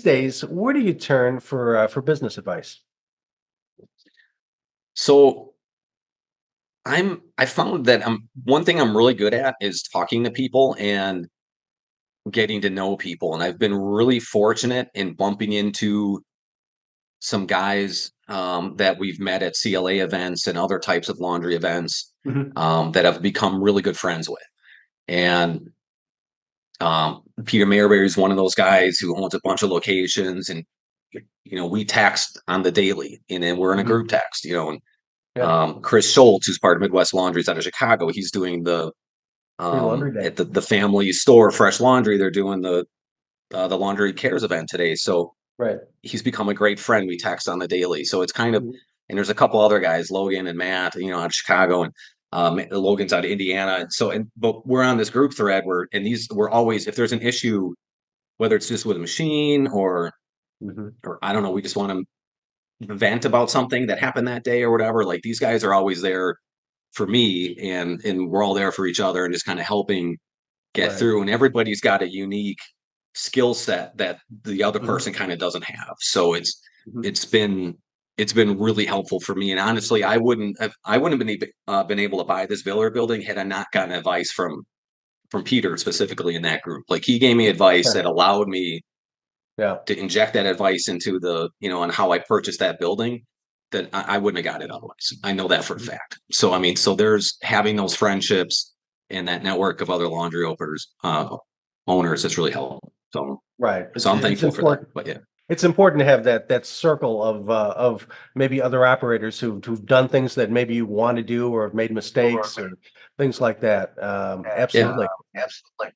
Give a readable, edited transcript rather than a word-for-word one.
days, where do you turn for business advice? So I found that one thing I'm really good at is talking to people and getting to know people. And I've been really fortunate in bumping into some guys that we've met at CLA events and other types of laundry events Mhm. that I've become really good friends with. And Peter Mayerberry is one of those guys who owns a bunch of locations, and we text on the daily, and then we're in a Mhm. group text, and Yeah. Chris Schultz, who's part of Midwest Laundries out of Chicago, he's doing Free laundry day. at the family store, Fresh Laundry. They're doing the Laundry Cares event today. So Right. he's become a great friend. We text on the daily. So it's kind of, Mhm. and there's a couple other guys, Logan and Matt, out of Chicago, and Logan's out of Indiana. And so, but we're on this group thread and we're always, if there's an issue, whether it's just with a machine Mhm. or I don't know, we just want to vent about something that happened that day or whatever. Like these guys are always there for me, and we're all there for each other and just kind of helping get Right. through. And everybody's got a unique skill set that the other Mhm. person kind of doesn't have. So Mhm. it's been it's been really helpful for me. And honestly, I wouldn't have been able to buy this Viller building had I not gotten advice from Peter specifically in that group. Like he gave me advice Yeah. that allowed me Yeah. to inject that advice into on how I purchased that building that I wouldn't have got it otherwise. I know that for a Mhm. fact. So I mean, so there's having those friendships and that network of other laundry owners is really helpful. So Right. so I'm It's thankful for that. important. But yeah. It's important to have that circle of maybe other operators who've done things that maybe you want to do or have made mistakes or things like that. Yeah. Absolutely. Absolutely.